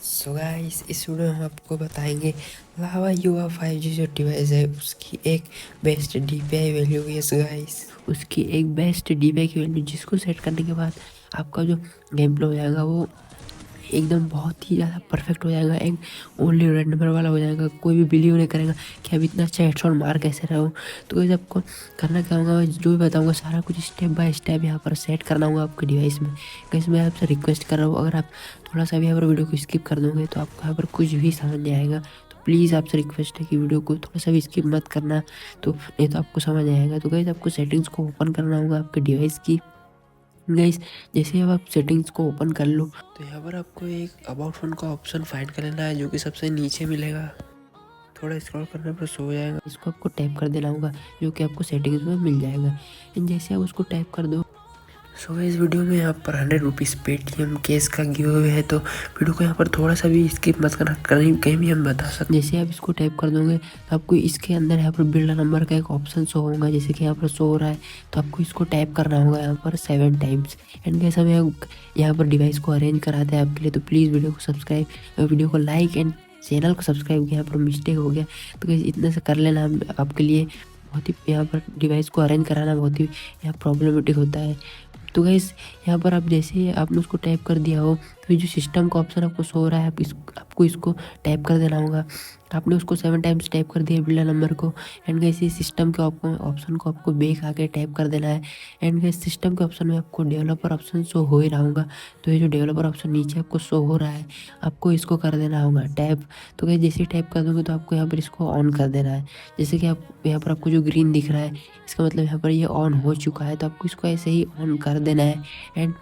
So guys, इस video में हम आपको बताएंगे लावा युवा 5G जो डिवाइस है उसकी एक best DPI value. Yes guys, उसकी एक बेस्ट DPI की वैल्यू जिसको सेट करने के बाद आपका जो गेम प्ले हो जाएगा वो एकदम बहुत ही ज़्यादा परफेक्ट हो जाएगा। एक ओनली रेड नंबर वाला हो जाएगा। कोई भी बिलीव नहीं करेगा कि आप इतना अच्छा हेडशॉट मार कैसे रहे हो। तो वैसे आपको करना क्या होगा, मैं जो भी बताऊंगा सारा कुछ स्टेप बाय स्टेप यहाँ पर सेट करना होगा आपके डिवाइस में। कैसे मैं आपसे रिक्वेस्ट कर रहा हूँ, अगर आप थोड़ा सा भी यहाँ पर वीडियो को स्किप कर दोगे तो आपको यहाँ पर कुछ भी समझ नहीं आएगा। तो प्लीज़ आपसे रिक्वेस्ट है कि वीडियो को थोड़ा सा भी स्किप मत करना, तो नहीं तो आपको समझ आएगा। तो गाइस, आपको सेटिंग्स को ओपन करना होगा आपके डिवाइस की। गाइस, जैसे अब आप सेटिंग्स को ओपन कर लो तो यहाँ पर आपको एक अबाउट फोन का ऑप्शन फाइंड कर लेना है जो कि सबसे नीचे मिलेगा। थोड़ा स्क्रॉल करने पर शो हो जाएगा, इसको आपको टैप कर देना होगा जो कि आपको सेटिंग्स में मिल जाएगा। एंड जैसे आप उसको टैप कर दो, सो इस वीडियो में यहाँ पर 100 रुपीज़ पेटीएम केस का गिव अवे है। तो वीडियो को यहाँ पर थोड़ा सा भी स्किप मत करना, कहीं भी हम बता सकते। जैसे आप इसको टाइप कर दोगे तो आपको इसके अंदर यहाँ पर बिल्ड नंबर का एक ऑप्शन शो होगा, जैसे कि यहाँ पर शो हो रहा है। तो आपको इसको टाइप करना होगा यहाँ पर 7 टाइम्स। एंड कैसा मैं यहाँ पर डिवाइस को अरेंज कराते हैं आपके लिए। तो प्लीज़ वीडियो को सब्सक्राइब, वीडियो को लाइक एंड चैनल को सब्सक्राइब किया। यहाँ पर मिस्टेक हो गया तो इतने से कर लेना। हम आपके लिए बहुत ही यहाँ पर डिवाइस को अरेंज कराना बहुत ही यहाँ प्रॉब्लमेटिक होता है। तो गाइस, यहाँ पर आप जैसे आपने उसको टाइप कर दिया हो तो ये जो सिस्टम का ऑप्शन आपको शो हो रहा है, आपको इसको टाइप कर देना होगा। आपने उसको 7 टाइम्स टाइप कर दिया बिल्डर नंबर को। एंड गाइस, सिस्टम के ऑप्शन को आपको बैक आके टाइप कर देना है। एंड गाइस, सिस्टम के ऑप्शन में आपको डेवलपर ऑप्शन शो हो ही रहा होगा। तो ये जो डेवलपर ऑप्शन नीचे आपको शो हो रहा है, आपको इसको कर देना होगा टैप। तो गाइस, जैसे टाइप कर दोगे तो आपको यहाँ पर इसको ऑन कर देना है। जैसे कि आप यहाँ पर आपको जो ग्रीन दिख रहा है, इसका मतलब यहाँ पर ये ऑन हो चुका है। तो आपको इसको ऐसे ही ऑन कर देना है। एंड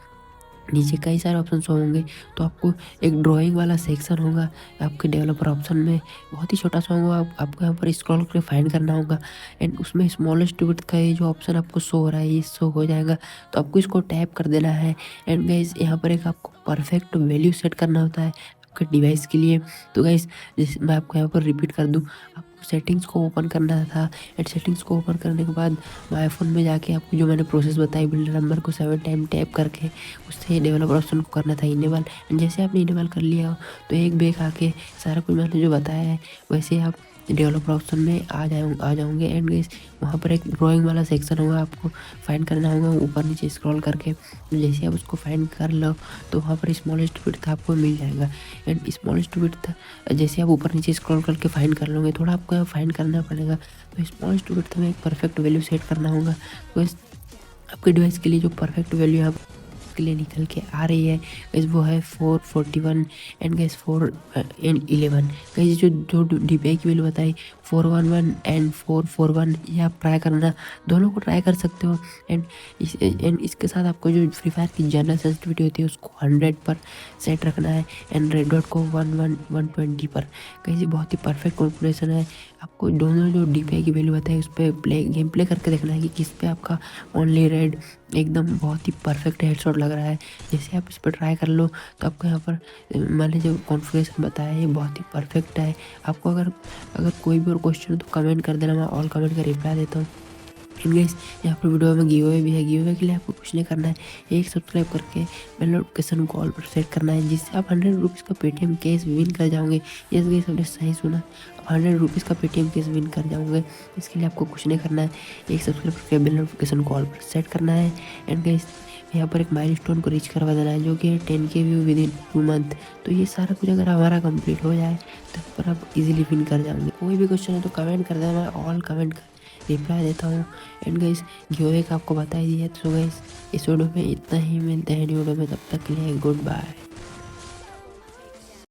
नीचे कई सारे ऑप्शन होंगे, तो आपको एक ड्राइंग वाला सेक्शन होगा आपके डेवलपर ऑप्शन में, बहुत ही छोटा सा होगा। आपको यहाँ पर स्क्रॉल करके फाइंड करना होगा। एंड उसमें स्मॉलेस्ट विड्थ का ये जो ऑप्शन आपको शो हो रहा है, ये शो हो जाएगा। तो आपको इसको टैप कर देना है। एंड गाइस, यहाँ पर एक आपको परफेक्ट वैल्यू सेट करना होता है आपके डिवाइस के लिए। तो गाइस, जैसे मैं आपको यहाँ पर रिपीट कर दूँ, आपको सेटिंग्स को ओपन करना था। एंड सेटिंग्स को ओपन करने के बाद आईफोन में जाके आपको जो मैंने प्रोसेस बताई, बिल्डर नंबर को 7 टाइम टैप करके उससे डेवलपर ऑप्शन को करना था इनेबल। एंड जैसे आपने इनेबल कर लिया हो तो एक बैक आके सारा कुछ मैंने जो बताया है वैसे आप डेवलपर ऑप्शन में आ जाओगे। एंड गाइस, वहाँ पर एक ड्राइंग वाला सेक्शन होगा, आपको फाइंड करना होगा ऊपर नीचे स्क्रॉल करके। जैसे आप उसको फाइंड कर लो तो वहाँ पर स्मॉलेस्ट विड्थ आपको मिल जाएगा। एंड स्मॉलेस्ट विड्थ जैसे आप ऊपर नीचे स्क्रॉल करके फाइंड कर लोगे, थोड़ा आपको यहाँ फाइंड करना पड़ेगा। तो स्मॉलेस्ट विड्थ में एक परफेक्ट वैल्यू सेट करना होगा। तो आपके डिवाइस के लिए जो परफेक्ट वैल्यू आप के लिए निकल के आ रही है गैस वो है 441 एंड गैस 4 एंड 11। गैस, जो DPI की वैल्यू बताई 411 एंड 441, ये आप ट्राई करना, दोनों को ट्राई कर सकते हो। एंड इसके साथ आपको जो फ्री फायर की जनरल सेंसिटिविटी होती है उसको 100 पर सेट रखना है। एंड रेड डॉट को 120 पर। गैस, ये बहुत ही परफेक्ट कॉन्फ़िगरेशन है। आपको दोनों जो DPI की वैल्यू बताई उस पर गेम प्ले करके देखना है कि किस पे आपका ओनली रेड एकदम बहुत ही परफेक्ट हेडशॉट लग रहा है। जैसे आप इस पर ट्राई कर लो तो आपको यहाँ पर मैंने जो कॉन्फ़िगरेशन बताया है ये बहुत ही परफेक्ट है। आपको अगर कोई भी और क्वेश्चन हो तो कमेंट कर देना, मैं ऑल कमेंट का रिप्लाई देता हूँ। गाइस, यहाँ पर वीडियो में गिव अवे भी है। गिव अवे के लिए आपको कुछ नहीं करना है, एक सब्सक्राइब करके बेल नोटिफिकेशन को ऑल पर सेट करना है, जिससे आप 100 रुपीज़ का पेटीएम कैश विन कर जाओगे। यस गाइस, आपने सही सुना, 100 रुपीज़ का पेटीएम कैश विन कर जाओगे। इसके लिए आपको कुछ नहीं करना है, एक सब्सक्राइब करके बेल नोटिफिकेशन को ऑल पर सेट करना है। एंड गाइस, यहाँ पर एक माइलस्टोन को रीच करवा देना है जो कि 10K view with in 2 month. तो ये सारा कुछ अगर हमारा कंप्लीट हो जाए तो पर आप इजीली विन कर जाओगे। कोई भी क्वेश्चन है तो कमेंट कर देना, मैं ऑल कमेंट कर रिप्लाई देता हूँ। एंड गाइस, गिव अवे का आपको बता ही दिया। तो गाइस, इस वीडियो में इतना ही, मिलते हैं न्यू वीडियो में, तब तक के लिए गुड बाय।